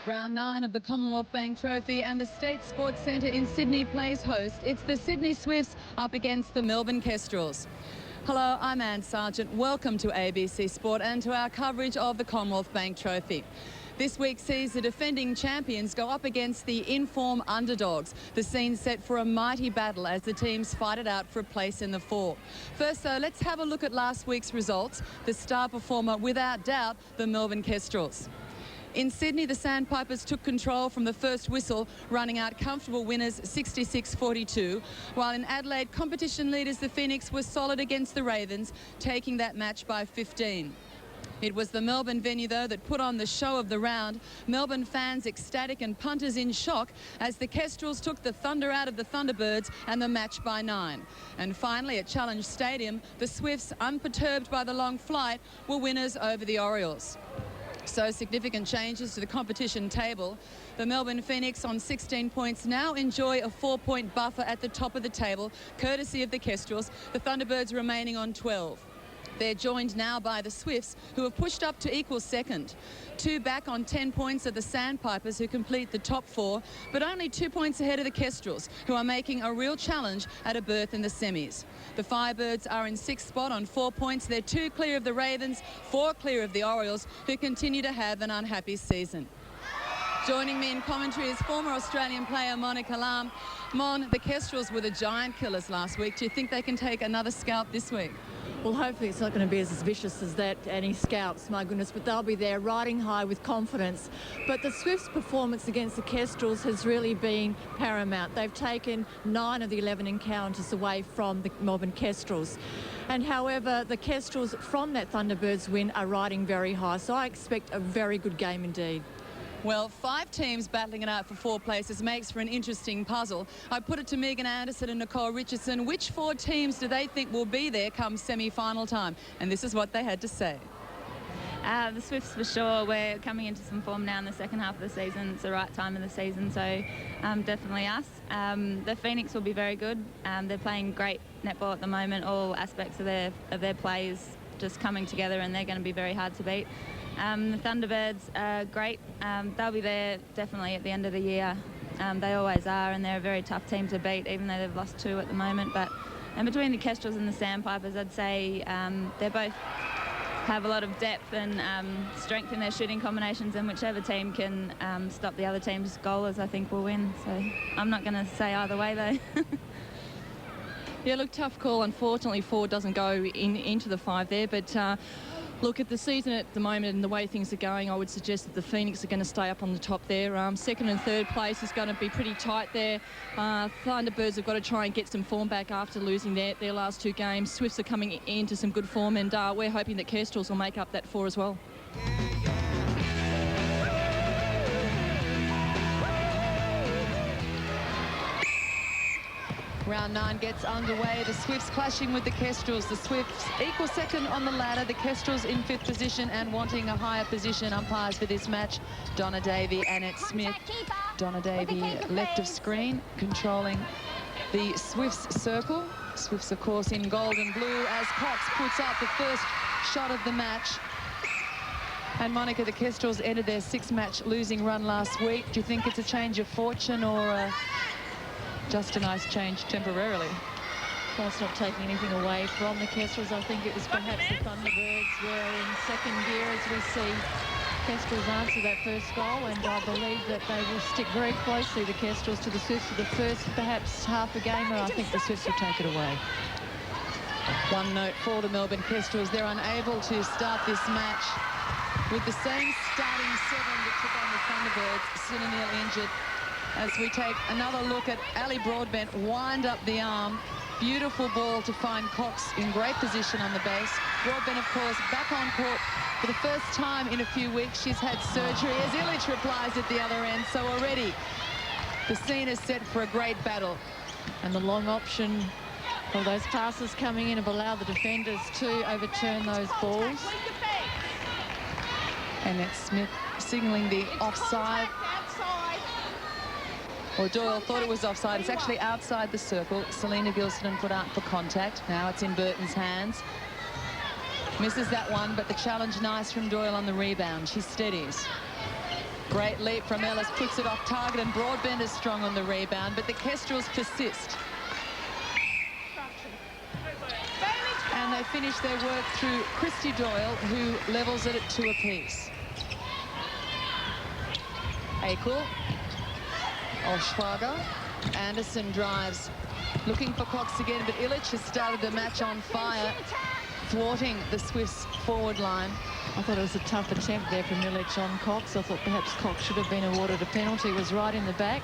Round 9 of the Commonwealth Bank Trophy and the State Sports Centre in Sydney plays host. It's the Sydney Swifts up against the Melbourne Kestrels. Hello, I'm Anne Sargent. Welcome to ABC Sport and to our coverage of the Commonwealth Bank Trophy. This week sees the defending champions go up against the in-form underdogs. The scene set for a mighty battle as the teams fight it out for a place in the four. First, though, let's have a look at last week's results. The star performer, without doubt, the Melbourne Kestrels. In Sydney, the Sandpipers took control from the first whistle, running out comfortable winners 66-42, while in Adelaide, competition leaders the Phoenix were solid against the Ravens, taking that match by 15. It was the Melbourne venue, though, that put on the show of the round. Melbourne fans ecstatic and punters in shock as the Kestrels took the thunder out of the Thunderbirds and the match by 9. And finally, at Challenge Stadium, the Swifts, unperturbed by the long flight, were winners over the Orioles. So significant changes to the competition table. The Melbourne Phoenix on 16 points now enjoy a 4-point buffer at the top of the table, courtesy of the Kestrels, the Thunderbirds remaining on 12. They're joined now by the Swifts, who have pushed up to equal second. 2 back on 10 points are the Sandpipers, who complete the top 4, but only 2 points ahead of the Kestrels, who are making a real challenge at a berth in the semis. The Firebirds are in 6th spot on 4 points. They're 2 clear of the Ravens, 4 clear of the Orioles, who continue to have an unhappy season. Joining me in commentary is former Australian player Monica Lam. Mon, the Kestrels were the giant killers last week. Do you think they can take another scalp this week? Well, hopefully it's not going to be as vicious as that, any scalps, my goodness, but they'll be there riding high with confidence. But the Swifts' performance against the Kestrels has really been paramount. They've taken 9 of the 11 encounters away from the Melbourne Kestrels. And however, the Kestrels from that Thunderbirds win are riding very high, so I expect a very good game indeed. Well, 5 teams battling it out for 4 places makes for an interesting puzzle. I put it to Megan Anderson and Nicole Richardson. Which 4 teams do they think will be there come semi-final time? And this is what they had to say. The Swifts for sure. We're coming into some form now in the second half of the season. It's the right time of the season, so definitely us. The Phoenix will be very good. They're playing great netball at the moment. All aspects of their play is just coming together, and they're going to be very hard to beat. The Thunderbirds are great. They'll be there definitely at the end of the year. They always are, and they're a very tough team to beat, even though they've lost 2 at the moment. And between the Kestrels and the Sandpipers, I'd say they both have a lot of depth and strength in their shooting combinations, and whichever team can stop the other team's goalers, I think will win. So I'm not going to say either way, though. Yeah, look, tough call. Unfortunately, 4 doesn't go into the 5 there, but look, at the season at the moment and the way things are going, I would suggest that the Phoenix are going to stay up on the top there. Second and third place is going to be pretty tight there. Thunderbirds have got to try and get some form back after losing their last 2 games. Swifts are coming into some good form, and we're hoping that Kestrels will make up that 4 as well. Round 9 gets underway. The Swifts clashing with the Kestrels. The Swifts equal second on the ladder. The Kestrels in 5th position and wanting a higher position. Umpires for this match, Donna Davey, Annette Smith. Donna Davey left of screen, controlling the Swifts circle. Swifts, of course, in gold and blue as Cox puts up the first shot of the match. And Monica, the Kestrels ended their 6-match losing run last week. Do you think it's a change of fortune or just a nice change temporarily? Well, it's not taking anything away from the Kestrels. I think it was perhaps the Thunderbirds were in second gear as we see Kestrels answer that first goal, and I believe that they will stick very closely, the Kestrels, to the Swifts for the first perhaps half a game, and I think the Swifts will take it away. One note for the Melbourne Kestrels. They're unable to start this match with the same starting 7 that took on the Thunderbirds. Sinanil injured. As we take another look at Ali Broadbent wind up the arm. Beautiful ball to find Cox in great position on the base. Broadbent, of course, back on court for the first time in a few weeks. She's had surgery as Illich replies at the other end. So already the scene is set for a great battle. And the long option of those passes coming in have allowed the defenders to overturn those balls. Annette Smith signalling the offside. Or Doyle thought it was offside. It's actually outside the circle. Selena Gilson put out for contact. Now it's in Burton's hands. Misses that one, but the challenge nice from Doyle on the rebound. She steadies. Great leap from Ellis, puts it off target, and Broadbent is strong on the rebound, but the Kestrels persist. And they finish their work through Christy Doyle, who levels it at 2 apiece. Akel, Olschwager, Anderson drives, looking for Cox again, but Illich has started the match on fire, thwarting the Swifts forward line. I thought it was a tough attempt there from Illich on Cox. I thought perhaps Cox should have been awarded a penalty. Was right in the back.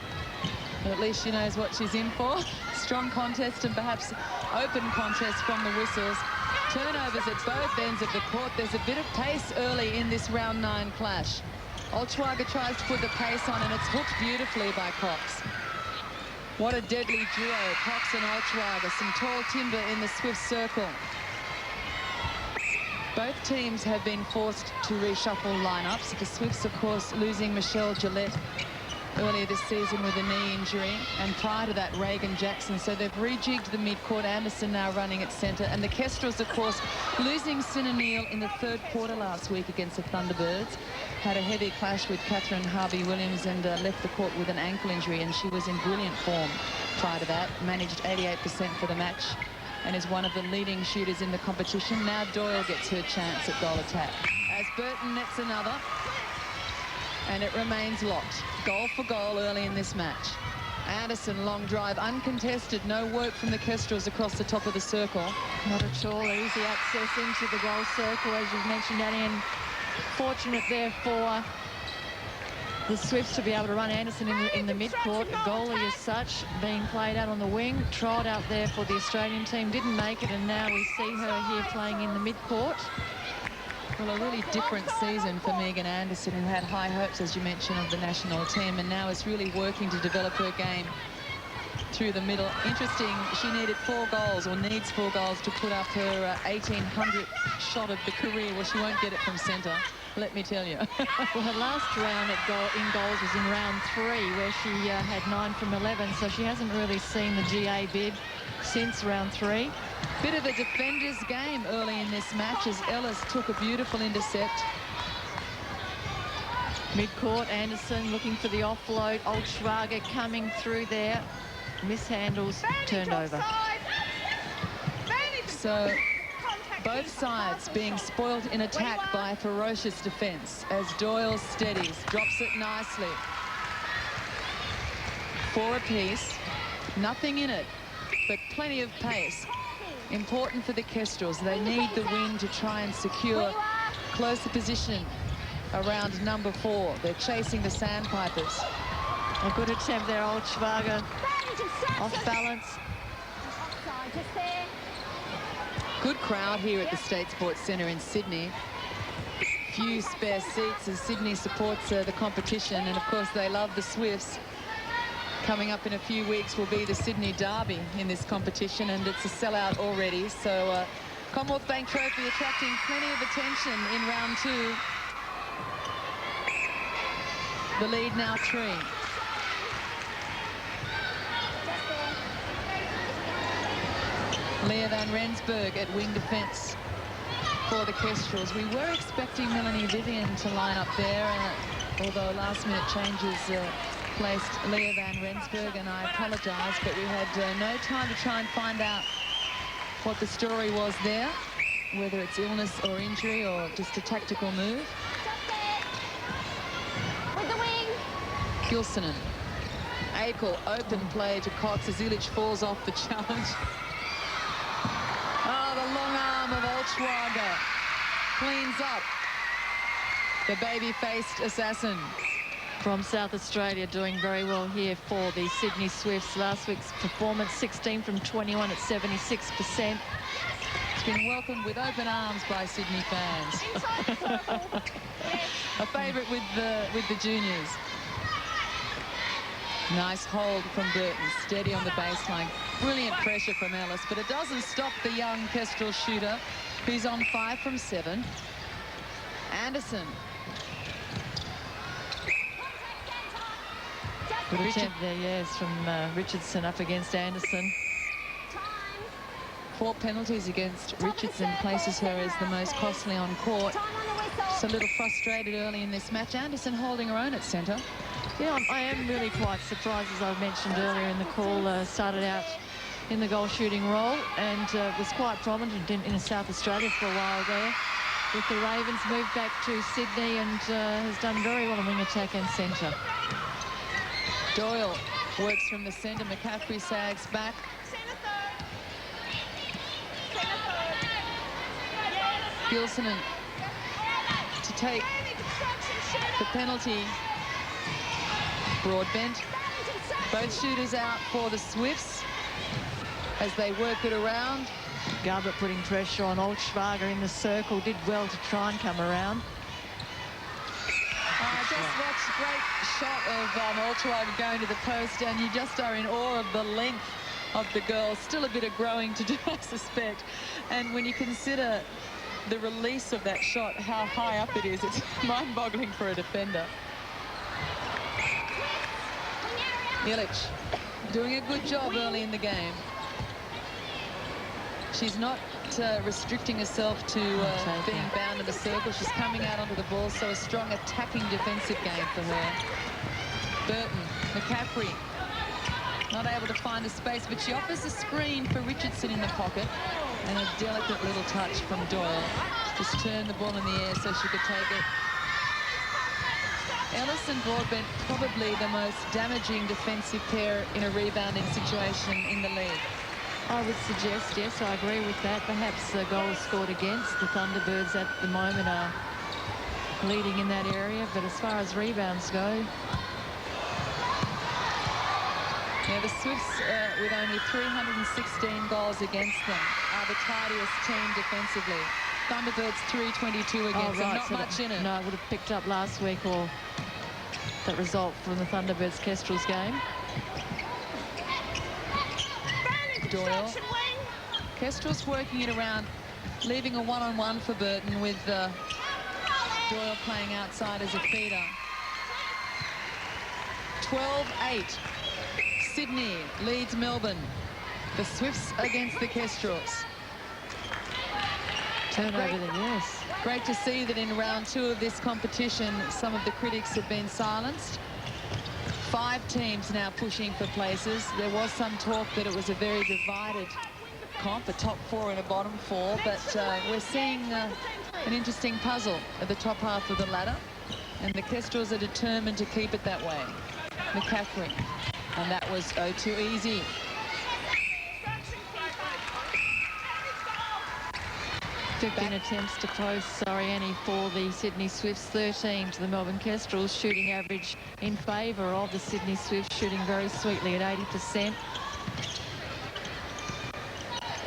But at least she knows what she's in for. Strong contest and perhaps open contest from the whistles. Turnovers at both ends of the court. There's a bit of pace early in this round 9 clash. Olschwager tries to put the pace on, and it's hooked beautifully by Cox. What a deadly duo, Cox and Olschwager. Some tall timber in the Swift circle. Both teams have been forced to reshuffle lineups. The Swifts, of course, losing Michelle Gillette earlier this season with a knee injury, and prior to that, Reagan Jackson. So they've rejigged the midcourt. Anderson now running at centre, and the Kestrels, of course, losing Sinna Neal in the 3rd quarter last week against the Thunderbirds. Had a heavy clash with Catherine Harvey-Williams and left the court with an ankle injury, and she was in brilliant form prior to that. Managed 88% for the match and is one of the leading shooters in the competition. Now Doyle gets her chance at goal attack as Burton nets another, and it remains locked. Goal for goal early in this match. Anderson, long drive, uncontested. No work from the Kestrels across the top of the circle. Not at all easy access into the goal circle, as you've mentioned, Danny, and fortunate there for the Swifts to be able to run Anderson in the midcourt. Goalie as such being played out on the wing, trialled out there for the Australian team, didn't make it, and now we see her here playing in the midcourt. Well, a really different season for Megan Anderson, who had high hopes, as you mentioned, of the national team, and now is really working to develop her game through the middle. Interesting, she needed 4 goals, or needs 4 goals, to put up her 1800th shot of the career. Well, she won't get it from centre, let me tell you. Well, her last round in goals was in round 3, where she had 9 from 11, so she hasn't really seen the GA bid since round 3. Bit of a defender's game early in this match as Ellis took a beautiful intercept. Midcourt, Anderson looking for the offload. Olschwager coming through there. Mishandles, turned over. So both sides being spoilt in attack by ferocious defence as Doyle steadies, drops it nicely. 4 apiece, nothing in it, but plenty of pace. Important for the Kestrels. They need the win to try and secure closer position around number 4. They're chasing the Sandpipers. A good attempt there, Olschwager. Off balance. Good crowd here at the State Sports Centre in Sydney. Few spare seats as Sydney supports the competition, and of course they love the Swifts. Coming up in a few weeks will be the Sydney Derby in this competition, and it's a sellout already. So Commonwealth Bank Trophy attracting plenty of attention in round 2. The lead now 3. Leah Van Rensburg at wing defence for the Kestrels. We were expecting Melanie Vivian to line up there, although last-minute changes placed Leah Van Rensburg, and I apologise, but we had no time to try and find out what the story was there, whether it's illness or injury or just a tactical move. With the wing. Gilsonen. Akel, open play to Cox as Illich falls off the challenge. Oh, the long arm of Olschwager cleans up the baby-faced assassin. From South Australia, doing very well here for the Sydney Swifts. Last week's performance, 16 from 21 at 76%. It's been welcomed with open arms by Sydney fans. A favourite with the juniors. Nice hold from Burton, steady on the baseline. Brilliant pressure from Ellis, but it doesn't stop the young Kestrel shooter, who's on 5 from 7. Anderson. Good attempt there, yes, from Richardson up against Anderson. 4 penalties against Richardson places her as the most costly on court. Just a little frustrated early in this match. Anderson holding her own at centre. Yeah, I am really quite surprised, as I mentioned earlier in the call. Started out in the goal shooting role and was quite prominent in South Australia for a while there. With the Ravens, moved back to Sydney and has done very well in wing attack and centre. Doyle works from the centre. McCaffrey sags back. Gilsonen to take the penalty. Broadbent. Both shooters out for the Swifts as they work it around. Garbutt putting pressure on Altschwager in the circle. Did well to try and come around. Just watched a great shot of Altschwager going to the post, and you just are in awe of the length of the girl. Still a bit of growing to do, I suspect. And when you consider the release of that shot, how high up it is, it's mind-boggling for a defender. Ilic doing a good job early in the game. She's not restricting herself to being bound in the circle. She's coming out onto the ball, so a strong attacking defensive game for her. Burton, McCaffrey, not able to find the space, but she offers a screen for Richardson in the pocket, and a delicate little touch from Doyle. Just turned the ball in the air so she could take it. Ellis and Broadbent, probably the most damaging defensive pair in a rebounding situation in the league. I would suggest, yes, I agree with that. Perhaps the goals scored against the Thunderbirds at the moment are leading in that area, but as far as rebounds go... Yeah, the Swifts, with only 316 goals against them, are the tidiest team defensively. Thunderbirds 322 against them, not so much in it. No, I would have picked up last week, or that result from the Thunderbirds Kestrels game. Doyle. Kestrels working it around, leaving a one-on-one for Burton, with Doyle playing outside as a feeder. 12-8. Sydney leads Melbourne. The Swifts against the Kestrels. Turnover then, yes. Great to see that in round 2 of this competition, some of the critics have been silenced. 5 teams now pushing for places. There was some talk that it was a very divided comp, a top 4 and a bottom 4, but we're seeing an interesting puzzle at the top half of the ladder, and the Kestrels are determined to keep it that way. McCaffrey, and that was too easy. 15 attempts to close Soriani for the Sydney Swifts, 13 to the Melbourne Kestrels. Shooting average in favour of the Sydney Swifts, shooting very sweetly at 80%.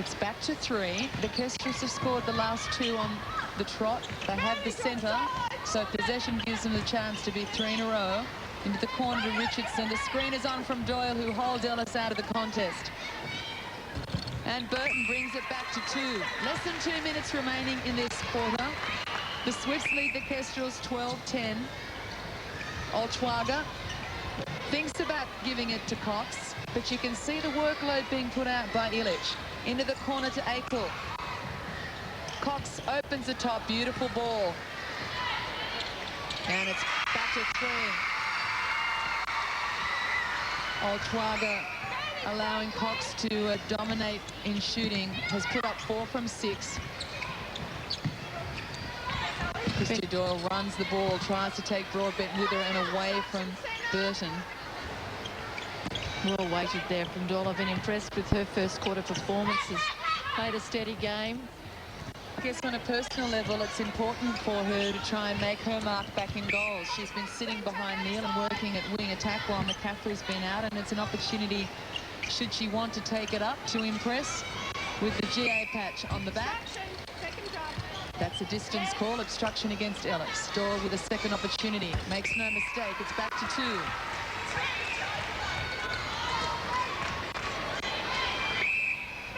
It's back to 3. The Kestrels have scored the last 2 on the trot. They have the centre, so possession gives them the chance to be 3 in a row. Into the corner to Richardson. The screen is on from Doyle, who holds Ellis out of the contest. And Burton brings it back to 2. Less than 2 minutes remaining in this quarter. The Swifts lead the Kestrels 12-10. Altschwager thinks about giving it to Cox, but you can see the workload being put out by Ilic. Into the corner to Akel. Cox opens the top. Beautiful ball. And it's back to 3. Altschwager allowing Cox to dominate in shooting, has put up 4 from 6. Christy Doyle runs the ball, tries to take Broadbent with her and away from Burton. Well weighted there from Doyle. I've been impressed with her first quarter performances. Played a steady game. I guess on a personal level, it's important for her to try and make her mark back in goals. She's been sitting behind Neil and working at wing attack while McCaffrey's been out, and it's an opportunity, should she want to take it up, to impress with the GA patch on the back. That's a distance call, obstruction against Ellis. Doyle with a second opportunity, makes no mistake, it's back to 2.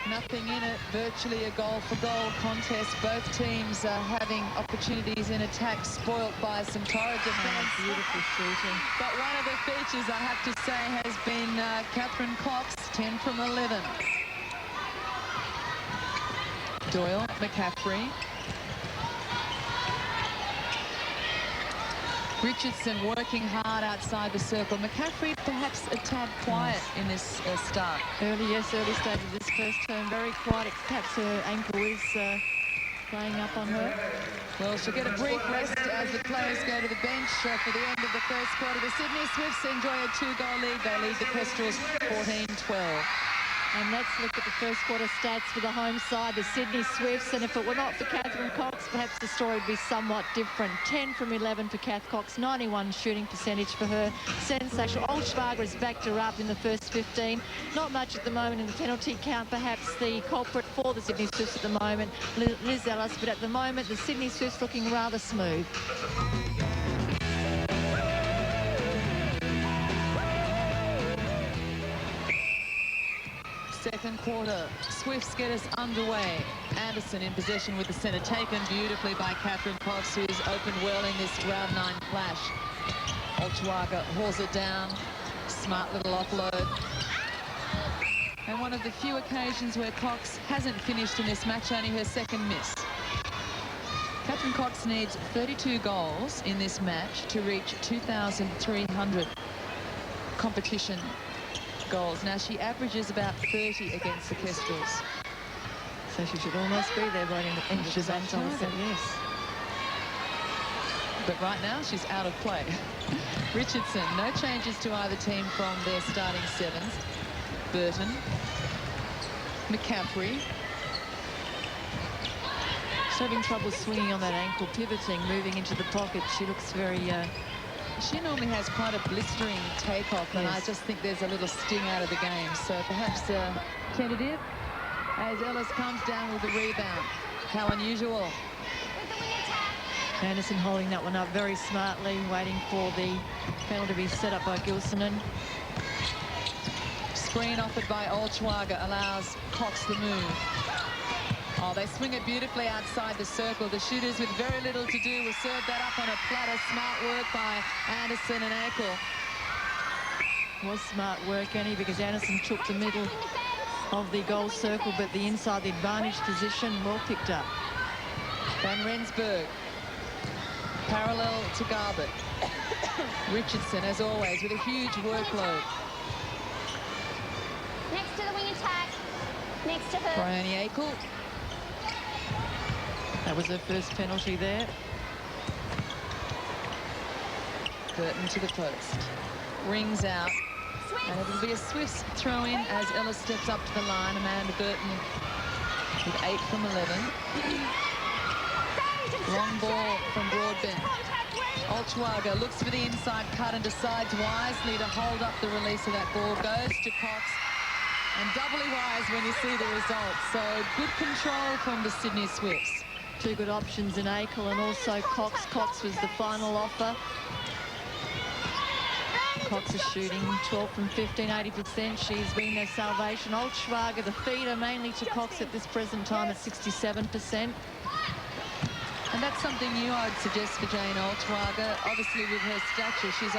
Nothing in it, virtually a goal-for-goal contest. Both teams are having opportunities in attack, spoilt by some torrid defence. Beautiful shooting. But one of the features, I have to say, has been Catherine Cox, 10 from 11. Doyle, McCaffrey. Richardson working hard outside the circle. McCaffrey perhaps a tad quiet in this start. Early stage of this first term, very quiet. Perhaps her ankle is playing up on her. Well, she'll get a brief rest as the players go to the bench for the end of the first quarter. The Sydney Swifts enjoy a 2-goal lead. They lead the Kestrels 14-12. And let's look at the first quarter stats for the home side, the Sydney Swifts. And if it were not for Catherine Cox, perhaps the story would be somewhat different. 10 from 11 for Kath Cox, 91 shooting percentage for her. Sensational. Olschwager has backed her up in the first 15. Not much at the moment in the penalty count. Perhaps the culprit for the Sydney Swifts at the moment, Liz Ellis. But at the moment, the Sydney Swifts looking rather smooth. Second quarter, Swifts get us underway. Anderson in possession with the centre, taken beautifully by Catherine Cox, who's opened well in this round 9 clash. Olschwager hauls it down, smart little offload. And one of the few occasions where Cox hasn't finished in this match, only her second miss. Catherine Cox needs 32 goals in this match to reach 2,300 competition goals. Now she averages about 30 against the Kestrels. So she should almost be there right in the end of the match. Yes. But right now she's out of play. Richardson, no changes to either team from their starting sevens. Burton, McCaffrey. She's having trouble swinging on that ankle, pivoting, moving into the pocket. She looks very... She normally has quite a blistering takeoff, and I just think there's a little sting out of the game. So perhaps tentative as Ellis comes down with the rebound. How unusual. Anderson holding that one up very smartly, waiting for the penalty to be set up by Gilsonen. Screen offered by Olschwager allows Cox the move. Oh, they swing it beautifully outside the circle. The shooters with very little to do will serve that up on a platter. Smart work by Anderson and Akel. Was smart work, Annie, because Anderson took the middle of the goal circle, but the inside, the advantage position, well picked up. Van Rensburg, parallel to Garbutt. Richardson, as always, with a huge workload. Next to the wing attack. Next to her. Bryony Akel. That was her first penalty there. Burton to the post. Rings out. And it'll be a Swifts throw in as Ellis steps up to the line. Amanda Burton with 8 from 11. Long ball from Broadbent. Olschwager looks for the inside cut and decides wisely to hold up the release of that ball. Goes to Cox. And doubly wise when you see the result. So good control from the Sydney Swifts. Two good options in Akel and also Cox. Cox was the final offer. Cox is shooting 12 from 15, 80%. She's been their salvation. Olschwager, the feeder, mainly to Cox at this present time at 67%. And that's something new I'd suggest for Jane Olschwager. Obviously, with her stature, she's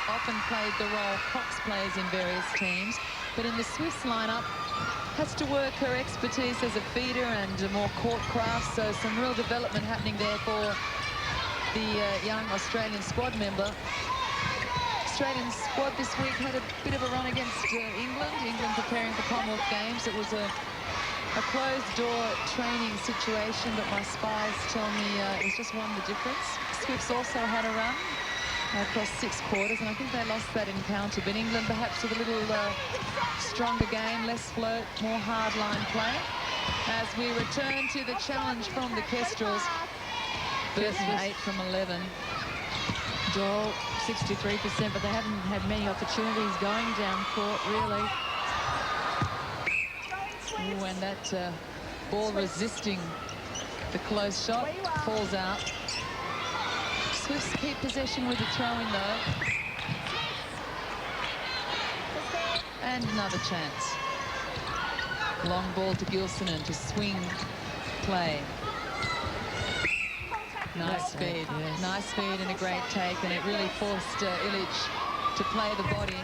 often played the role Cox plays in various teams. But in the Swifts lineup, has to work her expertise as a feeder and more court craft. So some real development happening there for the young Australian squad member. Australian squad this week had a bit of a run against England preparing for Commonwealth Games. It was a closed-door training situation, but my spies tell me it was just one the difference. Swifts also had a run across 6 quarters, and I think they lost that encounter. But England perhaps with a little stronger game, less float, more hard-line play. As we return to the challenge from the Kestrels. Burton 8 from 11. Doyle 63%, but they haven't had many opportunities going down court, really. Ooh, and that ball resisting the close shot falls out. Swifts keep possession with the throw-in, though. And another chance. Long ball to Gilsonen to swing play. Nice speed. Yes. Nice speed and a great take, and it really forced Illich to play the body.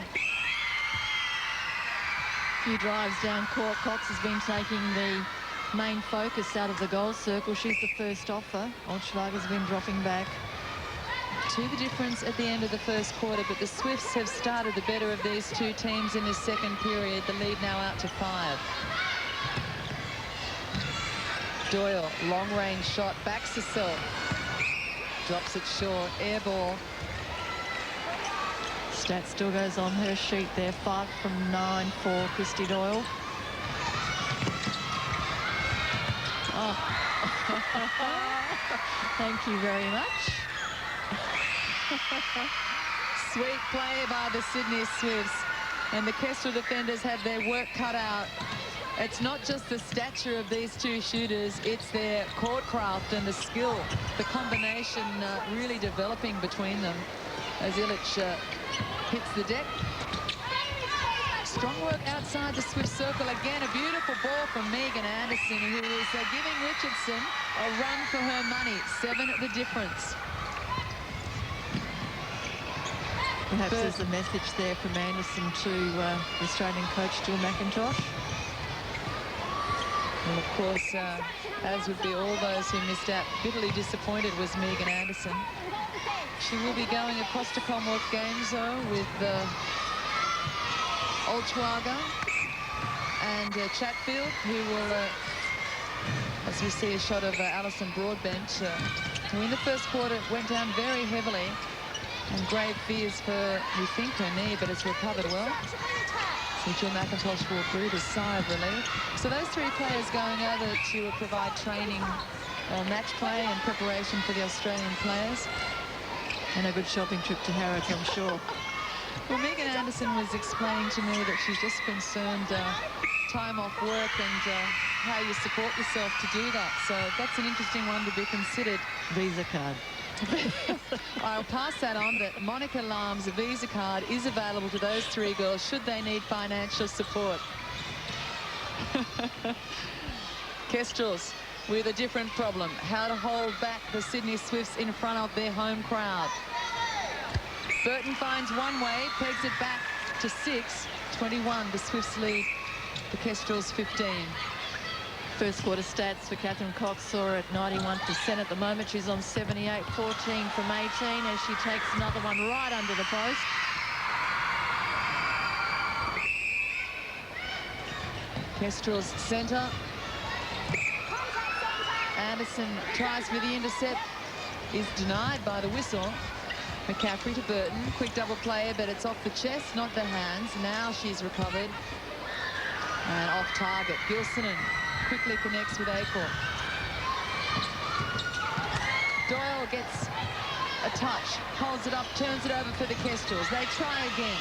A few drives down court. Cox has been taking the main focus out of the goal circle. She's the first offer. Olschwager's been dropping back. to the difference at the end of the first quarter, but the Swifts have started the better of these two teams in this second period. The lead now out to 5. Doyle, long-range shot, backs herself. Drops it short, air ball. Stat still goes on her sheet there. 5 from 9 for Christy Doyle. Oh. Thank you very much. Sweet play by the Sydney Swifts, and the Kestrel defenders have their work cut out. It's not just the stature of these two shooters, it's their court craft and the skill, the combination really developing between them as Illich hits the deck. Strong work outside the Swift circle. Again, a beautiful ball from Megan Anderson, who is giving Richardson a run for her money. 7 at the difference. Perhaps there's a message there from Anderson to the Australian coach, Jill McIntosh. Well, of course, as would be all those who missed out, bitterly disappointed was Megan Anderson. She will be going across to Commonwealth Games, though, with Olchwaga and Chatfield, who will, as we see a shot of Alison Broadbent, who in the first quarter went down very heavily, and grave fears for, we think, her knee, but it's recovered well. So Jill McIntosh will breathe a sigh of relief. So those 3 players going over to provide training, match play and preparation for the Australian players. And a good shopping trip to Harrods, I'm sure. Well, Megan Anderson was explaining to me that she's just concerned time off work and how you support yourself to do that. So that's an interesting one to be considered. Visa card. I'll pass that on, that Monica Lamb's Visa card is available to those 3 girls should they need financial support. Kestrels with a different problem. How to hold back the Sydney Swifts in front of their home crowd. Burton finds one way, pegs it back to 6. 21, the Swifts lead the Kestrels 15. First quarter stats for Catherine Cox saw her at 91% at the moment. She's on 78, 14 from 18 as she takes another one right under the post. Kestrels centre. Anderson tries for the intercept, is denied by the whistle. McCaffrey to Burton, quick double player, but it's off the chest, not the hands. Now she's recovered and off target. Gilsonen quickly connects with Acorn. Doyle gets a touch, holds it up, turns it over for the Kestrels. They try again.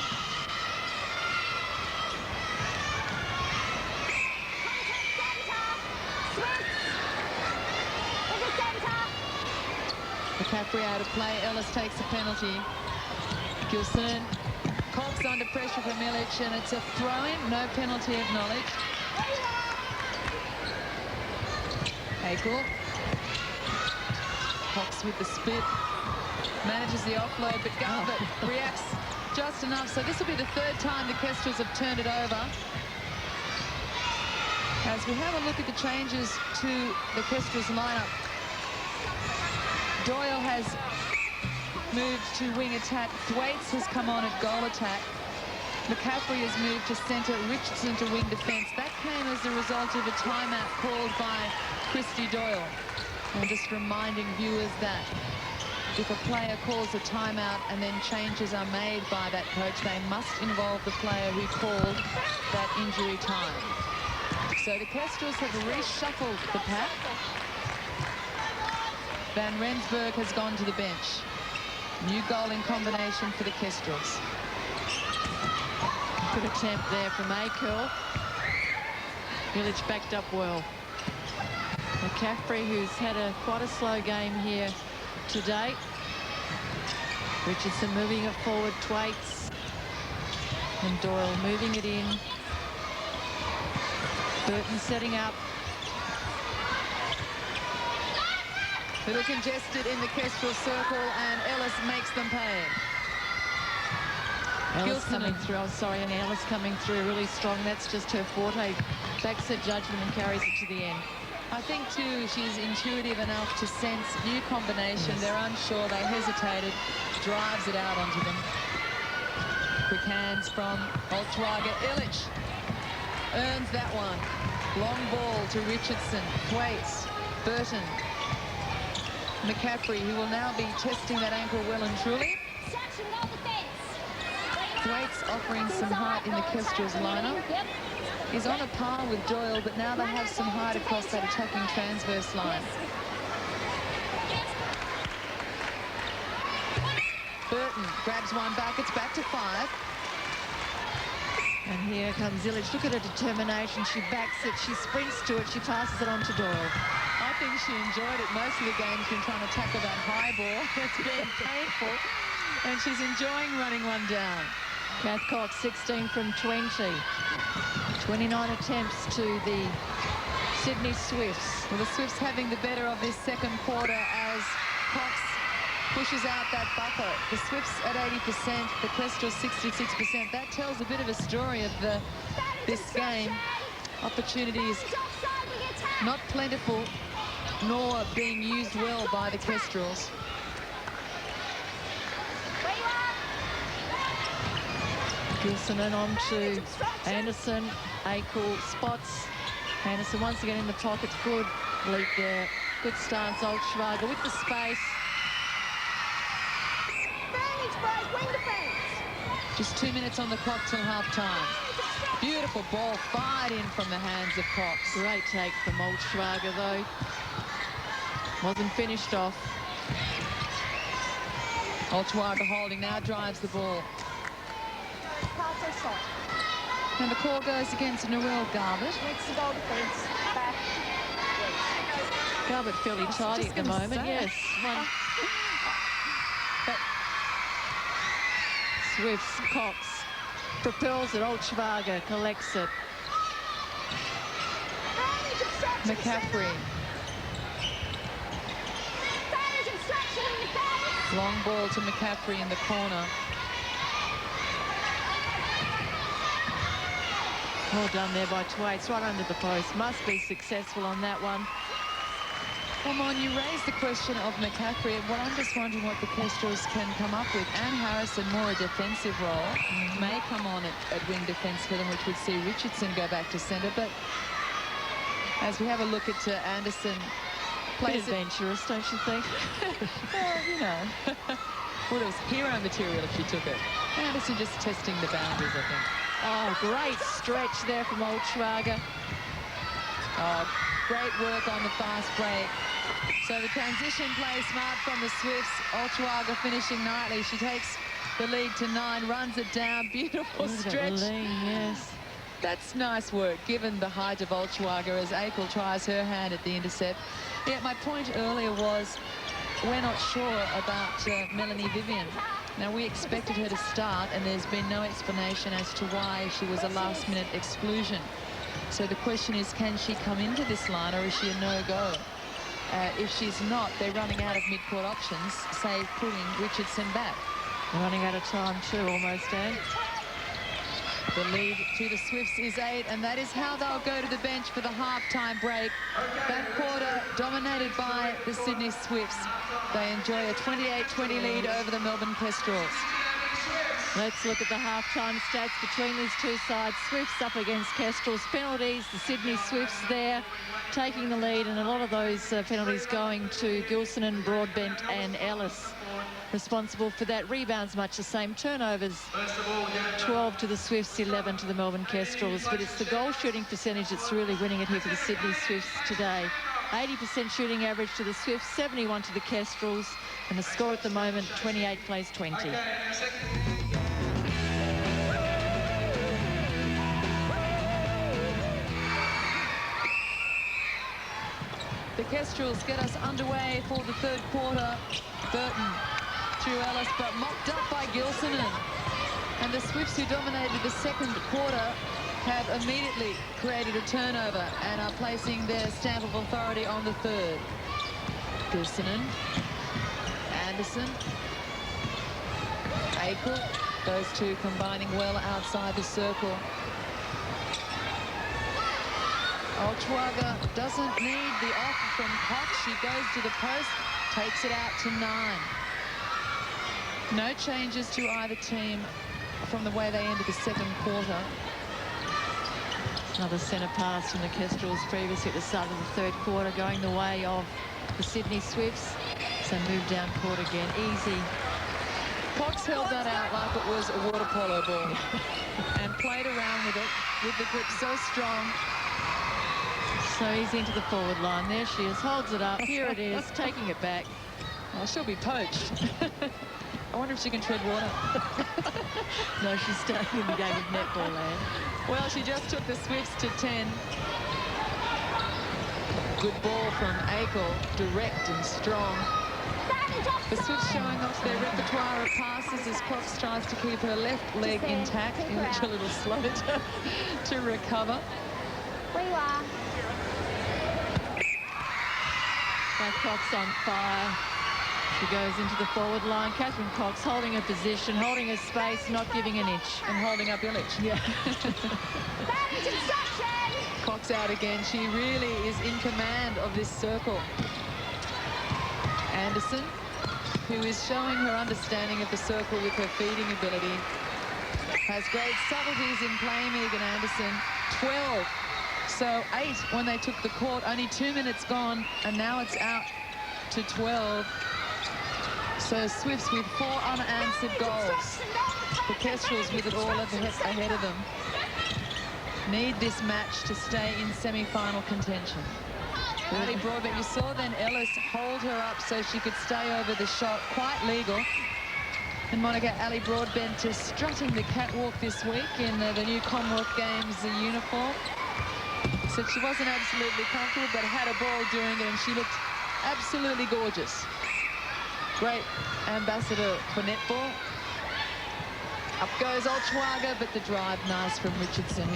McCaffrey out of play. Ellis takes a penalty. Gilson. Cox under pressure from Illich, and it's a throw-in. No penalty acknowledged. Akel. Cox with the spit. Manages the offload, but Garbutt reacts just enough. So this will be the 3rd time the Kestrels have turned it over. As we have a look at the changes to the Kestrels lineup, Doyle has moved to wing attack. Thwaites has come on at goal attack. McCaffrey has moved to centre. Richardson to wing defence. That came as a result of a timeout called by Christy Doyle. And just reminding viewers that if a player calls a timeout and then changes are made by that coach, they must involve the player who called that injury time. So the Kestrels have reshuffled the pack. Van Rensburg has gone to the bench. New goal in combination for the Kestrels. Good attempt there from Akel. Illich backed up well. McCaffrey, who's had quite a slow game here to date. Richardson moving it forward, Thwaites. And Doyle moving it in. Burton setting up. Little congested in the Kestrel circle, and Ellis makes them pay. Ellis coming through. I'm sorry, and Ellis coming through really strong. That's just her forte. Backs her judgment and carries it to the end. I think, too, she's intuitive enough to sense new combination. They're unsure. They hesitated. Drives it out onto them. Quick hands from Oltwaga. Illich earns that one. Long ball to Richardson. Thwaites. Burton. McCaffrey, who will now be testing that ankle well and truly. Thwaites offering some height in the Kestrels lineup. He's on a par with Doyle, but now they have some height across that attacking transverse line. Burton grabs one back. It's back to 5. And here comes Illich. Look at her determination. She backs it. She sprints to it. She passes it on to Doyle. I think she enjoyed it. Most of the game she's been trying to tackle that high ball. It's been painful. And she's enjoying running one down. Kath Cox, 16 from 20. 29 attempts to the Sydney Swifts. Well, the Swifts having the better of this second quarter as Cox pushes out that buffer. The Swifts at 80%, the Kestrels 66%. That tells a bit of a story of this game. Opportunities not plentiful, nor being used well by the Kestrels. Gilson and on to Anderson. Akel spots. Anderson once again in the pocket. Good leap there. Good stance. Oltwaga with the space. Just 2 minutes on the clock till half-time. Beautiful ball fired in from the hands of Cox. Great take from Oltwaga, though. Wasn't finished off. Oltwaga holding, now drives the ball. And the call goes against Noelle Garbutt. Garbutt fairly tidy at the moment, yes. But Swifts, Cox propels it. Oltwaga collects it. McCaffrey. Long ball to McCaffrey in the corner. Well done there by Thwaites, right under the post. Must be successful on that one. Well, Mon, you raised the question of McCaffrey. Well, I'm just wondering what the Kestrels can come up with. Anne Harrison, more a defensive role, may come on at wing defence for them, which would see Richardson go back to centre. But as we have a look at Anderson, Bit adventurous, don't you think? well, you know, well, it was hero material if she took it. Anderson just testing the boundaries, I think. Oh, great stretch there from Oltwaga. Oh, great work on the fast break. So the transition play smart from the Swifts. Oltwaga finishing nicely. She takes the lead to 9, runs it down. Beautiful stretch. Lean, yes. That's nice work, given the height of Oltwaga as Akel tries her hand at the intercept. Yeah, my point earlier was we're not sure about Melanie Vivian. Now, we expected her to start, and there's been no explanation as to why she was a last-minute exclusion. So the question is, can she come into this line, or is she a no-go? If she's not, they're running out of mid-court options, say putting Richardson back. Running out of time too, almost, Anne. The lead to the Swifts is 8, and that is how they'll go to the bench for the half-time break. That quarter dominated by the Sydney Swifts. They enjoy a 28-20 lead over the Melbourne Kestrels. Let's look at the half-time stats between these two sides. Swifts up against Kestrels. Penalties, the Sydney Swifts there taking the lead, and a lot of those penalties going to Gilson and Broadbent and Ellis. Responsible for that. Rebounds much the same. Turnovers 12 to the Swifts, 11 to the Melbourne Kestrels. But it's the goal shooting percentage that's really winning it here for the Sydney Swifts today. 80% shooting average to the Swifts, 71 to the Kestrels. And the score at the moment, 28 plays 20. The Kestrels get us underway for the third quarter. Burton to Ellis, but mopped up by Gilson. And the Swifts, who dominated the second quarter, have immediately created a turnover and are placing their stamp of authority on the third. Gilson, Anderson, Akel, those two combining well outside the circle. Olchwaga doesn't need the offer from Cox. She goes to the post, takes it out to 9. No changes to either team from the way they ended the second quarter. Another centre pass from the Kestrels previously at the start of the third quarter, going the way of the Sydney Swifts. So move down court again, easy. Cox held that out like it was a water polo ball and played around with it, with the grip so strong. So easy into the forward line. There she is, holds it up. Here it is, taking it back. Oh, she'll be poached. I wonder if she can tread water. No, she's staying in the game of netball land. Well, she just took the Swifts to 10. Good ball from Akel, direct and strong. The Swifts showing off their repertoire of passes as Cox tries to keep her left leg intact. It's a little slow to recover. Where you are. That Cox on fire. She goes into the forward line. Catherine Cox holding her position, holding her space, not giving an inch. And holding up Illich. Yeah. Cox out again. She really is in command of this circle. Anderson, who is showing her understanding of the circle with her feeding ability, has great subtleties in play. Megan Anderson, 12. So 8 when they took the court. Only 2 minutes gone, and now it's out to 12. So Swifts with 4 unanswered goals. The Kestrels with it all ahead of them. Need this match to stay in semi-final contention. Ali Broadbent, you saw then Ellis hold her up so she could stay over the shot. Quite legal. And Monica, Ali Broadbent is strutting the catwalk this week in the new Commonwealth Games uniform. Said she wasn't absolutely comfortable, but had a ball doing it, and she looked absolutely gorgeous. Great ambassador for netball. Up goes Olchwaga, but the drive nice from Richardson.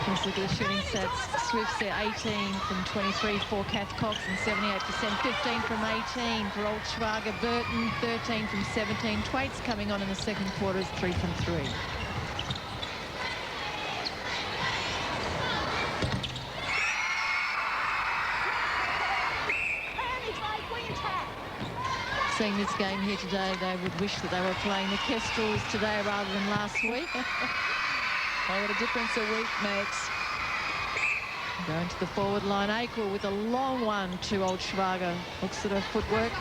Let's look at the shooting stats. Swifts there, 18 from 23 for Kath Cox and 78%. 15 from 18 for Olchwaga. Burton, 13 from 17. Twaits coming on in the second quarter is 3 from 3. Seeing this game here today, they would wish that they were playing the Kestrels today rather than last week. Oh, what a difference a week makes. Going to the forward line, Akel with a long one to Olchwaga. Looks at her footwork.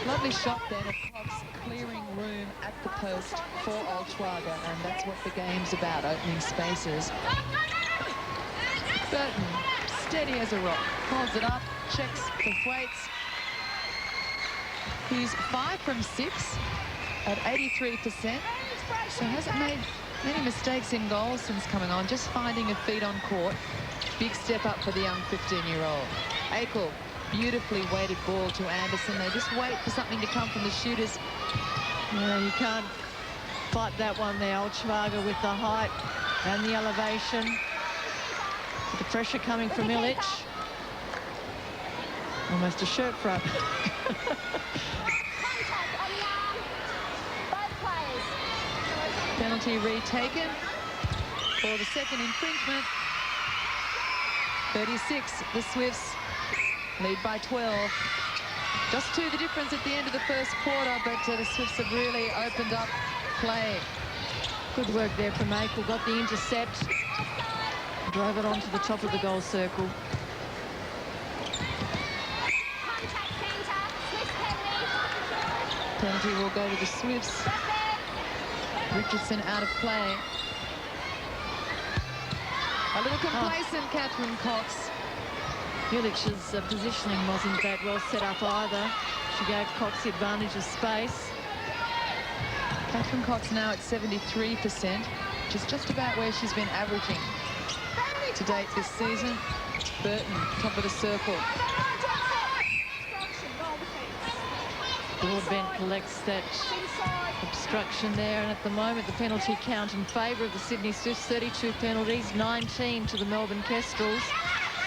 Lovely shot then of Cox clearing room at the post for Olchwaga, and that's what the game's about, opening spaces. Burton, steady as a rock, holds it up, checks for Thwaites. He's 5 from 6 at 83%. So hasn't made many mistakes in goals since coming on, just finding her feet on court. Big step up for the young 15-year-old. Akel, beautifully weighted ball to Anderson. They just wait for something to come from the shooters. Yeah, you can't fight that one there. Olchwaga with the height and the elevation. With the pressure coming from Illich. Almost a shirt front. Penalty retaken for the second infringement. 36, the Swifts lead by 12. Just 2 the difference at the end of the first quarter, but the Swifts have really opened up play. Good work there from Akel. Got the intercept. Drove it onto the top of the goal circle. Penalty will go to the Swifts. Richardson out of play. A little complacent, Catherine Cox. Illich's positioning wasn't that well set up either. She gave Cox the advantage of space. Catherine Cox now at 73%, which is just about where she's been averaging to date this season. Burton, top of the circle. Broadbent collects that obstruction there, and at the moment the penalty count in favour of the Sydney Swifts, 32 penalties, 19 to the Melbourne Kestrels.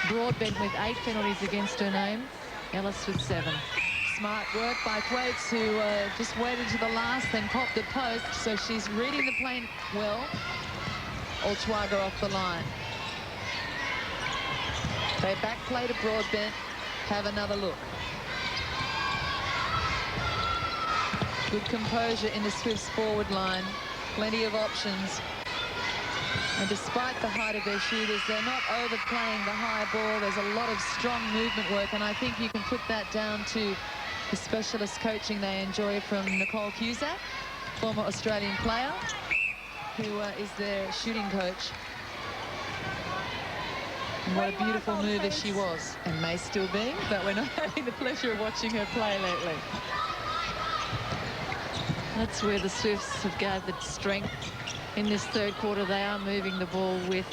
Broadbent with 8 penalties against her name. Ellis with 7. Smart work by Thwaites, who just waited to the last, then popped the post, so she's reading the play well. Olchwaga off the line. They back play to Broadbent. Have another look. Good composure in the Swifts forward line. Plenty of options. And despite the height of their shooters, they're not overplaying the high ball. There's a lot of strong movement work, and I think you can put that down to the specialist coaching they enjoy from Nicole Cusack, former Australian player, who is their shooting coach. And what a beautiful mover she was, and may still be, but we're not having the pleasure of watching her play lately. That's where the Swifts have gathered strength in this third quarter. They are moving the ball with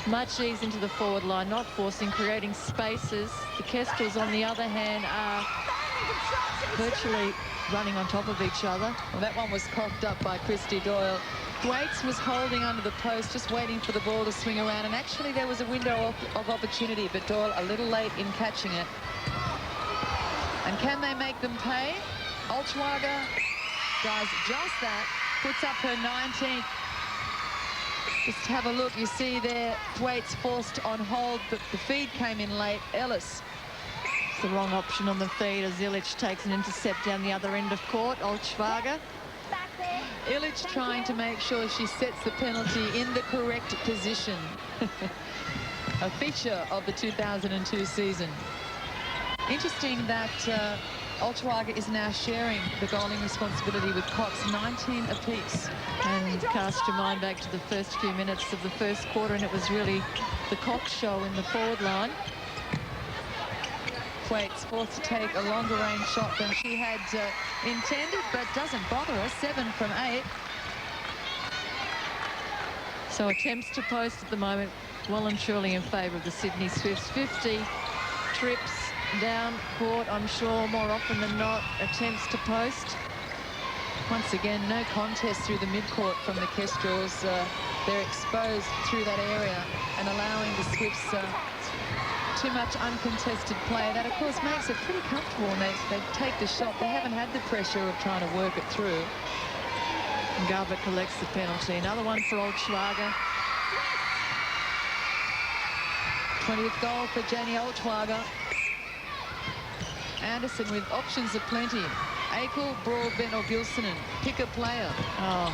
much ease into the forward line, not forcing, creating spaces. The Kestrels, on the other hand, are virtually running on top of each other. Well, that one was coughed up by Christy Doyle. Thwaites was holding under the post, just waiting for the ball to swing around, and actually there was a window of opportunity, but Doyle a little late in catching it. And can they make them pay? Olschwager does just that, puts up her 19th. Just have a look, you see there, Thwaites forced on hold, but the feed came in late. Ellis. It's the wrong option on the feed as Illich takes an intercept down the other end of court. Olschwager. Illich trying to make sure she sets the penalty in the correct position. A feature of the 2002 season. Interesting that Olschwager is now sharing the goaling responsibility with Cox, 19 apiece. And cast your mind back to the first few minutes of the first quarter, and it was really the Cox show in the forward line. Thwaites forced to take a longer range shot than she had intended, but doesn't bother her. 7 from 8. So attempts to post at the moment, well and truly in favour of the Sydney Swifts. 50 trips down court, I'm sure, more often than not, attempts to post. Once again, no contest through the midcourt from the Kestrels. They're exposed through that area and allowing the Swifts too much uncontested play. That, of course, makes it pretty comfortable when they take the shot. They haven't had the pressure of trying to work it through. Garbutt collects the penalty. Another one for Olschwager. 20th goal for Janie Olschwager. Anderson with options aplenty. Akel, Broadbent or Gilsonen. Pick a player. Oh,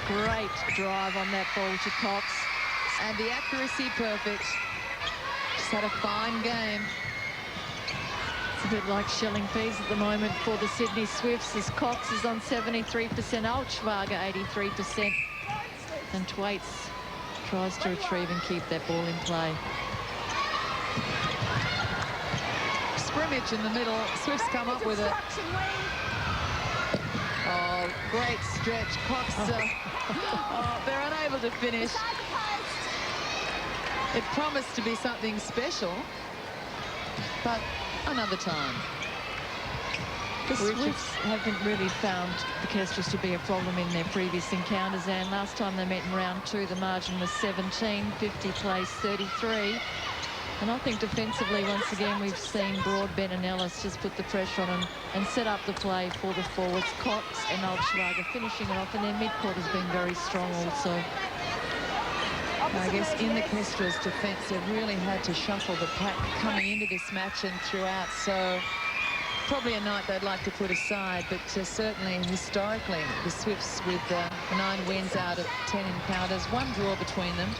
great drive on that ball to Cox. And the accuracy perfect. Just had a fine game. It's a bit like shelling peas at the moment for the Sydney Swifts as Cox is on 73%, Olschwager 83%. And Thwaites tries to retrieve and keep that ball in play. Scrimmage in the middle. Swifts come up with it. Oh, great stretch. Cox, they're unable to finish. It promised to be something special, but another time. The Swifts haven't really found the Kestrels to be a problem in their previous encounters, and last time they met in round 2, the margin was 17, 50 plays 33. And I think defensively, once again, we've seen Broadbent and Ellis just put the pressure on them and set up the play for the forwards. Cox and Olschwager finishing it off, and their midcourt has been very strong also. I guess in the Kestrels' defence, they've really had to shuffle the pack coming into this match and throughout. So probably a night they'd like to put aside, but certainly historically, the Swifts with 9 wins out of 10 encounters, 1 draw between them.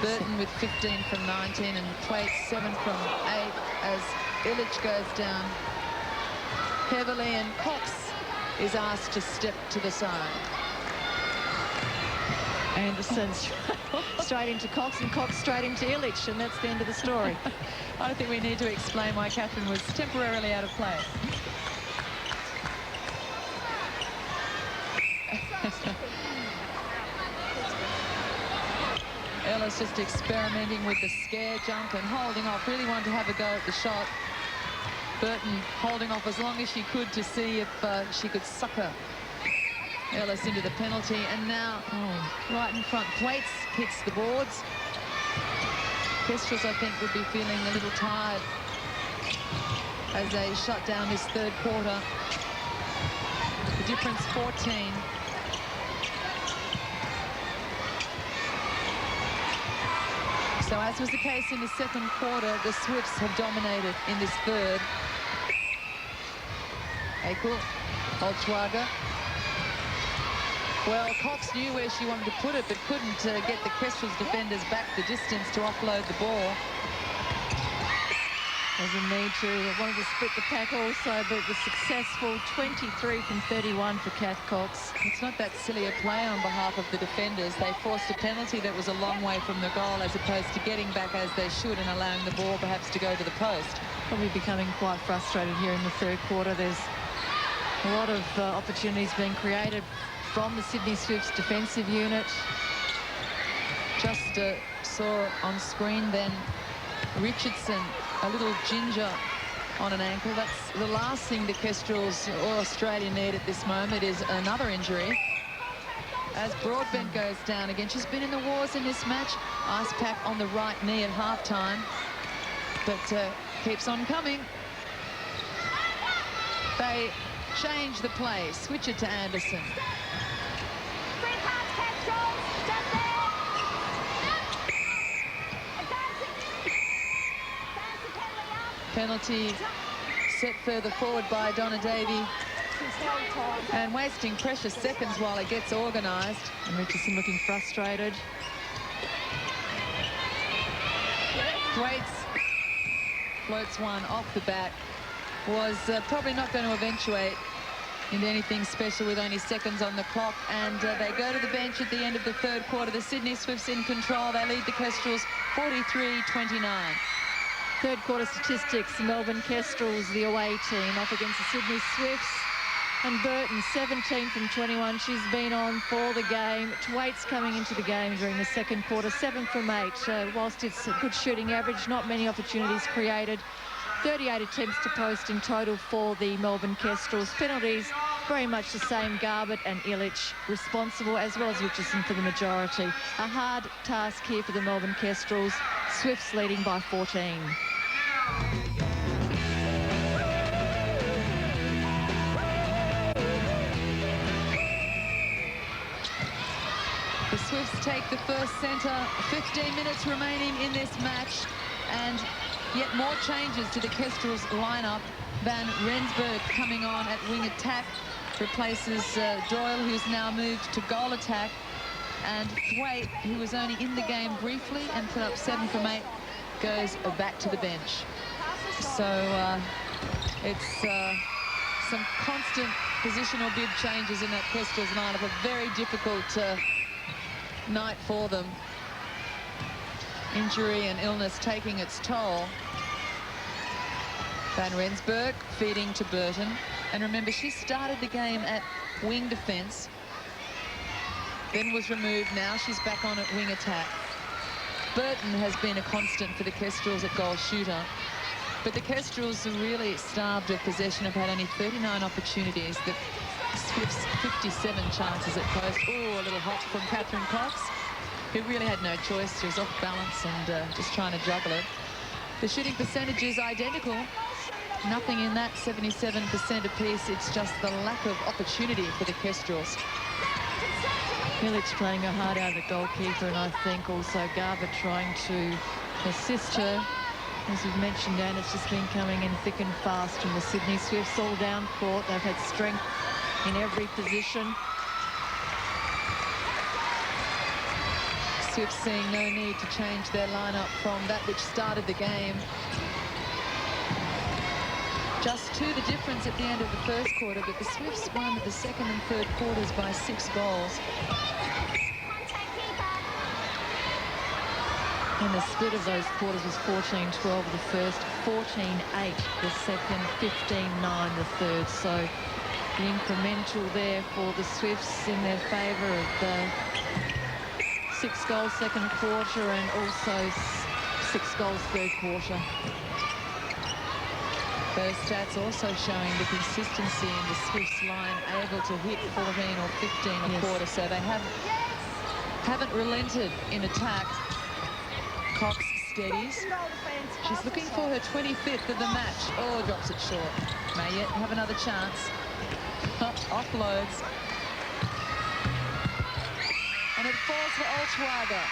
Burton with 15 from 19 and Thwaites 7 from 8 as Illich goes down heavily, and Cox is asked to step to the side. Anderson straight into Cox, and Cox straight into Illich, and that's the end of the story. I don't think we need to explain why Catherine was temporarily out of play. Ellis just experimenting with the scare jump and holding off, really wanted to have a go at the shot. Burton holding off as long as she could to see if she could sucker Ellis into the penalty, and now right in front, Thwaites hits the boards. Kestrels, I think, would be feeling a little tired as they shut down this third quarter. The difference 14. So as was the case in the second quarter, the Swifts have dominated in this third. Akel, Oltwaga. Well, Cox knew where she wanted to put it, but couldn't get the Kestrels defenders back the distance to offload the ball. Doesn't need to. Wanted to split the pack also, but it was successful. 23 from 31 for Kath Cox. It's not that silly a play on behalf of the defenders. They forced a penalty that was a long way from the goal, as opposed to getting back as they should and allowing the ball perhaps to go to the post. Probably becoming quite frustrated here in the third quarter. There's a lot of opportunities being created from the Sydney Swifts defensive unit. Just saw on screen then Richardson, a little ginger on an ankle. That's the last thing the Kestrels or Australia need at this moment, is another injury. As Broadbent goes down again. She's been in the wars in this match. Ice pack on the right knee at halftime, but keeps on coming. They change the play, switch it to Anderson. Penalty set further forward by Donna Davey, and wasting precious seconds while it gets organised. And Richardson looking frustrated. Thwaites floats one off the bat. Was probably not going to eventuate into anything special with only seconds on the clock, and they go to the bench at the end of the third quarter. The Sydney Swifts in control. They lead the Kestrels 43-29. Third quarter statistics: Melbourne Kestrels, the away team, up against the Sydney Swifts. And Burton, 17 from 21. She's been on for the game. Thwaites coming into the game during the second quarter, 7 from 8. Whilst it's a good shooting average, not many opportunities created. 38 attempts to post in total for the Melbourne Kestrels. Penalties, very much the same. Garbutt and Illich responsible, as well as Richardson for the majority. A hard task here for the Melbourne Kestrels. Swifts leading by 14. The Swifts take the first centre. 15 minutes remaining in this match, and yet more changes to the Kestrels lineup. Van Rensburg coming on at wing attack, replaces Doyle, who's now moved to goal attack, and Thwaite, who was only in the game briefly and put up 7 from 8, goes back to the bench. So it's some constant positional bib changes in that Kestrels lineup. A very difficult night for them. Injury and illness taking its toll. Van Rensburg feeding to Burton. And remember, she started the game at wing defence, then was removed. Now she's back on at wing attack. Burton has been a constant for the Kestrels at goal shooter. But the Kestrels are really starved of possession. Have had only 39 opportunities. The Swifts 57 chances at post. Oh, a little hop from Catherine Cox, who really had no choice. She was off balance and just trying to juggle it. The shooting percentage is identical. Nothing in that, 77% apiece. It's just the lack of opportunity for the Kestrels. Illich playing her heart out at goalkeeper, and I think also Garbutt trying to assist her. As we've mentioned, Dan, it's just been coming in thick and fast from the Sydney Swifts all down court. They've had strength in every position. Swifts seeing no need to change their lineup from that which started the game. Just 2 the difference at the end of the first quarter, but the Swifts won the second and third quarters by 6 goals. And the split of those quarters was 14-12 the first, 14-8 the second, 15-9 the third. So the incremental there for the Swifts in their favour of the 6 goals second quarter and also 6 goals third quarter. Those stats also showing the consistency in the Swifts line, able to hit 14 or 15 a quarter, so they haven't relented in attack. Cox steadies. She's looking for her 25th of the match. Oh, drops it short. May yet have another chance. Offloads. And it falls for Oltwaga.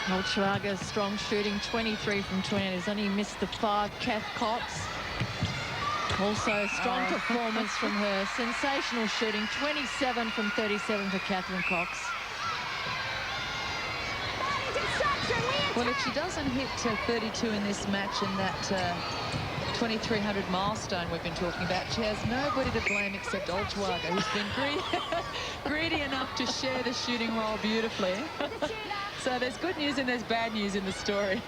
Oltwaga, strong shooting, 23 from 20. He's only missed the 5. Kath Cox. Also strong performance from her. Sensational shooting, 27 from 37 for Catherine Cox. Well, if she doesn't hit 32 in this match and that 2300 milestone we've been talking about, she has nobody to blame except Oltwaga, who's been greedy enough to share the shooting role beautifully. So there's good news and there's bad news in the story.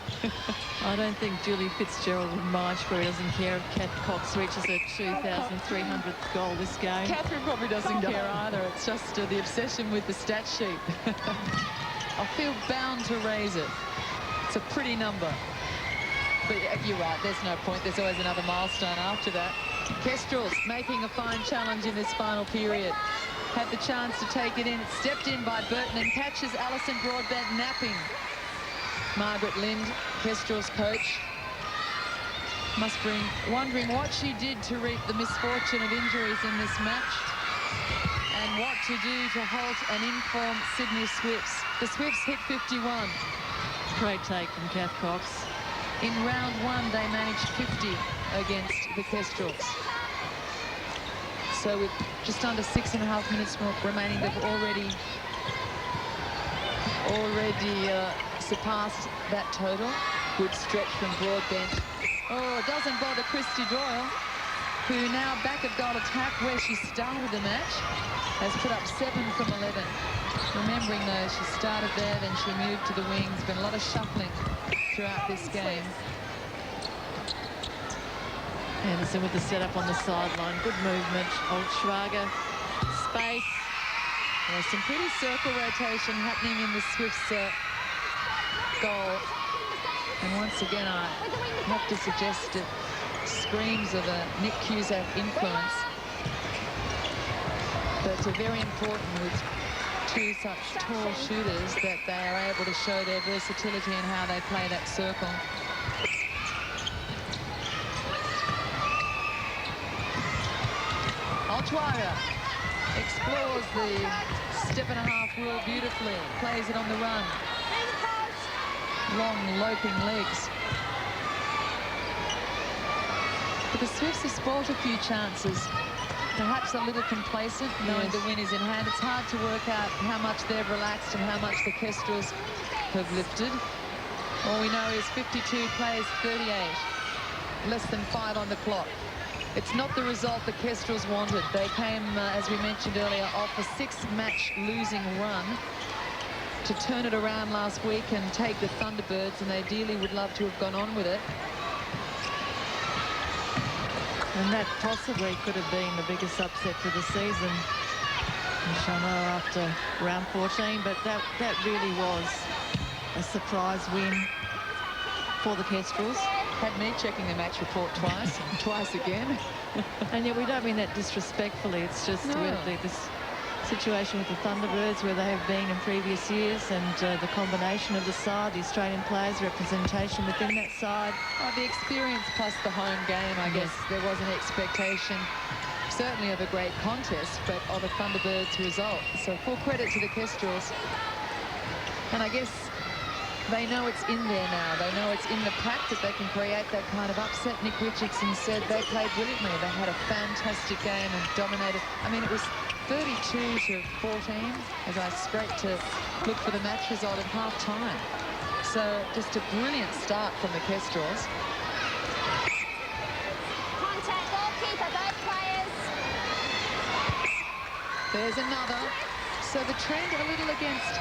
I don't think Julie Fitzgerald would mind. She probably doesn't care if Kath Cox reaches her 2,300th goal this game. Catherine probably doesn't care either. It's just the obsession with the stat sheet. I feel bound to raise it. It's a pretty number. But you're right, there's no point. There's always another milestone after that. Kestrels making a fine challenge in this final period. Had the chance to take it in. It's stepped in by Burton and catches Alison Broadbent napping. Margaret Lind, Kestrels' coach, must be wondering what she did to reap the misfortune of injuries in this match and what to do to halt an informed Sydney Swifts. The Swifts hit 51. Great take from Kath Cox. In round 1, they managed 50 against the Kestrels. So with just under 6.5 minutes remaining, they've already surpassed that total. Good stretch from Broadbent. Oh, doesn't bother Christy Doyle, who now back at goal attack where she started the match, has put up 7 from 11. Remembering though, she started there, then she moved to the wings. Been a lot of shuffling throughout this game. Anderson with the setup on the sideline. Good movement. Oltwaga. Space. There's some pretty circle rotation happening in the Swifts goal. And once again, I have to suggest it screams of a Nick Cusack influence. But it's very important with 2 such tall shooters that they are able to show their versatility in how they play that circle. Oltwaga explores the step-and-a-half rule beautifully, plays it on the run. Long, loping legs. But the Swifts have spoiled a few chances. Perhaps a little complacent, knowing the win is in hand. It's hard to work out how much they've relaxed and how much the Kestrels have lifted. All we know is 52 plays 38. Less than 5 on the clock. It's not the result the Kestrels wanted. They came, as we mentioned earlier, off a 6-match losing run to turn it around last week and take the Thunderbirds, and they dearly would love to have gone on with it. And that possibly could have been the biggest upset for the season. Michano after round 14, but that really was a surprise win for the Kestrels. Had me checking the match report twice and twice again. And yet we don't mean that disrespectfully. It's just really this situation with the Thunderbirds where they have been in previous years, and the combination of the side, the Australian players, representation within that side. Oh, the experience plus the home game, I guess there was an expectation, certainly of a great contest, but of a Thunderbirds result. So full credit to the Kestrels. And I guess they know it's in there now. They know it's in the pack that they can create that kind of upset. Nick Richardson said they played brilliantly. They had a fantastic game and dominated. I mean, it was 32 to 14 as I scraped to look for the match result at half-time. So just a brilliant start from the Kestrels. Contact goalkeeper, both players. There's another. So the trend a little against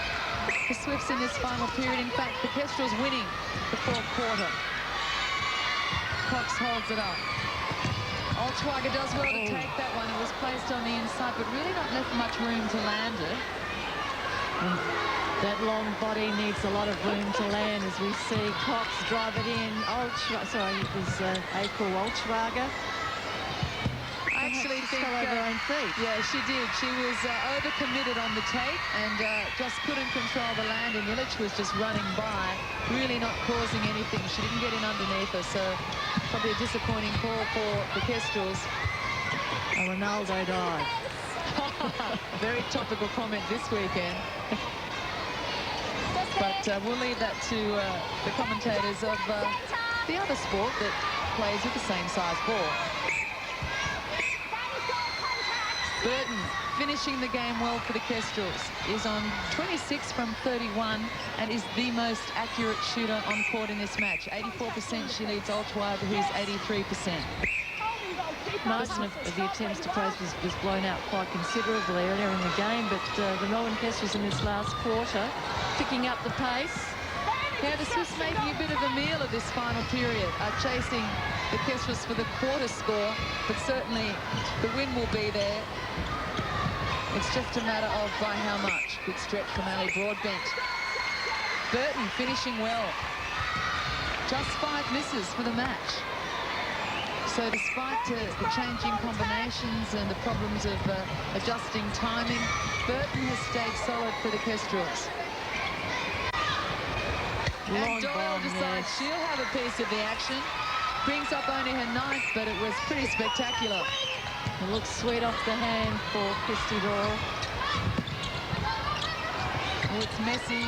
the Swifts in this final period. In fact, the Kestrels winning the 4th quarter. Cox holds it up. Oltwaga does well to take that one. It was placed on the inside, but really not left much room to land it. And that long body needs a lot of room to land, as we see Cox drive it in. Sorry, it was April Oltwaga. I actually think fell over her own feet. Yeah, she did. She was overcommitted on the take and just couldn't control the landing. Illich was just running by, really not causing anything. She didn't get in underneath her, so probably a disappointing call for the Kestrels. A Ronaldo dive. Very topical comment this weekend. But we'll leave that to the commentators of the other sport that plays with the same size ball. Burton finishing the game well for the Kestrels, is on 26 from 31 and is the most accurate shooter on court in this match. 84%, she leads Altward, who's 83%. Margin of the attempts to close was blown out quite considerably earlier in the game, but the Melbourne Kestrels in this last quarter picking up the pace. Now the Swifts making a bit of a meal of this final period, are chasing the Kestrels for the quarter score, but certainly the win will be there. It's just a matter of by how much. Good stretch from Ali Broadbent. Burton finishing well. Just 5 misses for the match. So despite the changing combinations and the problems of adjusting timing, Burton has stayed solid for the Kestrels. And Doyle decides she'll have a piece of the action. Brings up only her 9th, but it was pretty spectacular. It looks sweet off the hand for Christy Doyle. Oh, it's messy.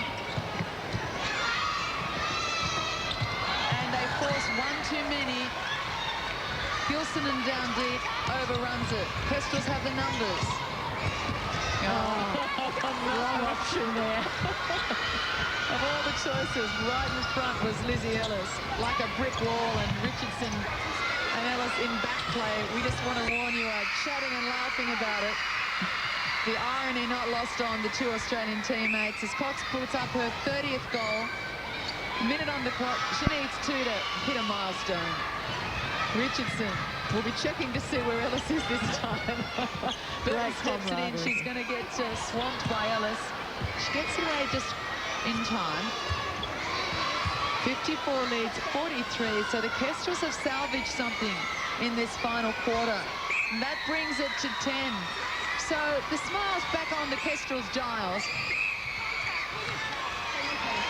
And they force one too many. Gilson and down deep overruns it. Kestrels have the numbers. Wrong option there. Of all the choices, right in front was Lizzie Ellis, like a brick wall, and Richardson and Ellis in back play. We just want to warn you, are chatting and laughing about it. The irony not lost on the 2 Australian teammates as Cox puts up her 30th goal. Minute on the clock. She needs 2 to hit a milestone. Richardson will be checking to see where Ellis is this time. Burton steps it in. She's going to get swamped by Ellis. She gets away just in time. 54 leads 43, so the Kestrels have salvaged something in this final quarter. And that brings it to 10. So the smile's back on the Kestrels' Giles.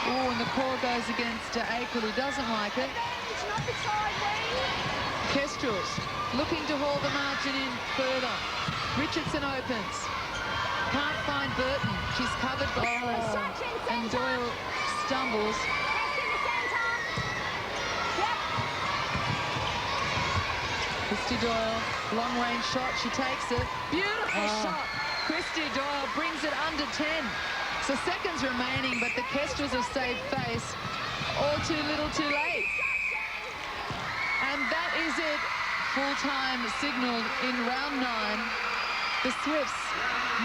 Oh, and the call goes against Akel, who doesn't like it. Kestrels looking to haul the margin in further. Richardson opens. Can't find Burton. She's covered by Ellis. And Doyle stumbles. Christy Doyle, long-range shot. She takes it. Beautiful shot. Christy Doyle brings it under 10. So seconds remaining, but the Kestrels have saved face. All too little, too late. And that is it. Full-time signaled in round 9. The Swifts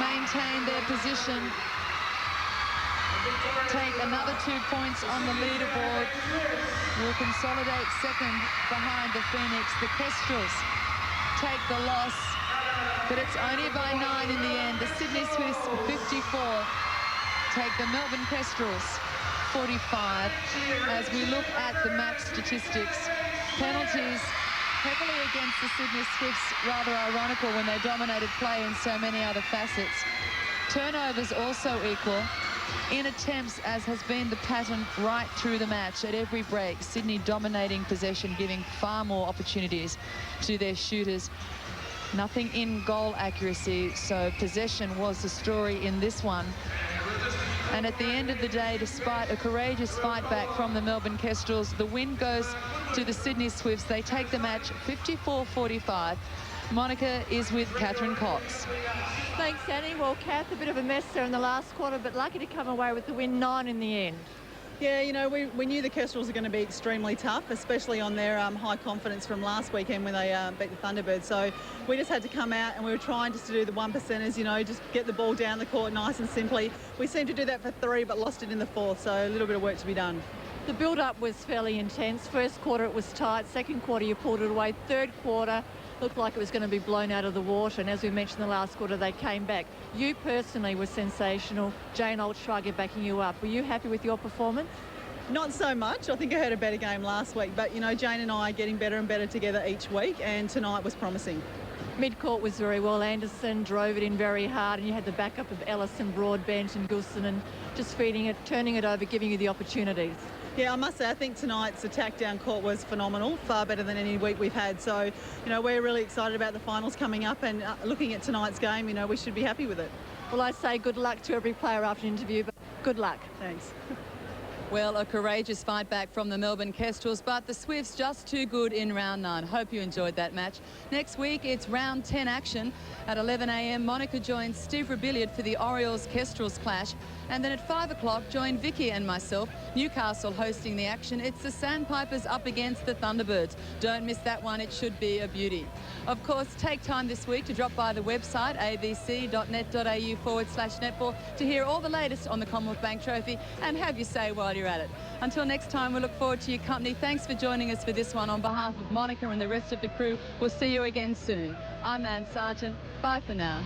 maintain their position. Take another 2 points on the leaderboard. Will consolidate second behind the Phoenix. The Kestrels take the loss, but it's only by 9 in the end. The Sydney Swifts 54 take the Melbourne Kestrels 45. As we look at the match statistics, penalties heavily against the Sydney Swifts, rather ironical when they dominated play in so many other facets. Turnovers also equal. In attempts, as has been the pattern right through the match, at every break, Sydney dominating possession, giving far more opportunities to their shooters. Nothing in goal accuracy, so possession was the story in this one. And at the end of the day, despite a courageous fight back from the Melbourne Kestrels, the win goes to the Sydney Swifts. They take the match 54-45. Monica is with Catherine Cox. Thanks, Annie. Well, Kath, a bit of a mess there in the last quarter, but lucky to come away with the win, 9 in the end. Yeah, you know, we knew the Kestrels are going to be extremely tough, especially on their high confidence from last weekend when they beat the Thunderbirds. So we just had to come out and we were trying just to do the 1%ers, you know, just get the ball down the court nice and simply. We seemed to do that for 3, but lost it in the 4th, so a little bit of work to be done. The build-up was fairly intense. First quarter it was tight. Second quarter you pulled it away. Third quarter looked like it was going to be blown out of the water, and as we mentioned in the last quarter, they came back. You personally were sensational. Jane Altschwager backing you up. Were you happy with your performance? Not so much. I think I had a better game last week, but, you know, Jane and I are getting better and better together each week, and tonight was promising. Mid-court was very well. Anderson drove it in very hard, and you had the backup of Ellison, Broadbent and Gilson, and just feeding it, turning it over, giving you the opportunities. Yeah, I must say, I think tonight's attack down court was phenomenal, far better than any week we've had. So, you know, we're really excited about the finals coming up, and looking at tonight's game, you know, we should be happy with it. Well, I say good luck to every player after an interview, but good luck. Thanks. Well, a courageous fight back from the Melbourne Kestrels, but the Swifts just too good in round 9. Hope you enjoyed that match. Next week, it's round 10 action. At 11 a.m, Monica joins Steve Rebillard for the Orioles-Kestrels clash. And then at 5 o'clock, join Vicky and myself, Newcastle hosting the action. It's the Sandpipers up against the Thunderbirds. Don't miss that one. It should be a beauty. Of course, take time this week to drop by the website, abc.net.au/netball, to hear all the latest on the Commonwealth Bank Trophy and have your say while you're at it. Until next time, we look forward to your company. Thanks for joining us for this one. On behalf of Monica and the rest of the crew, we'll see you again soon. I'm Anne Sargent. Bye for now.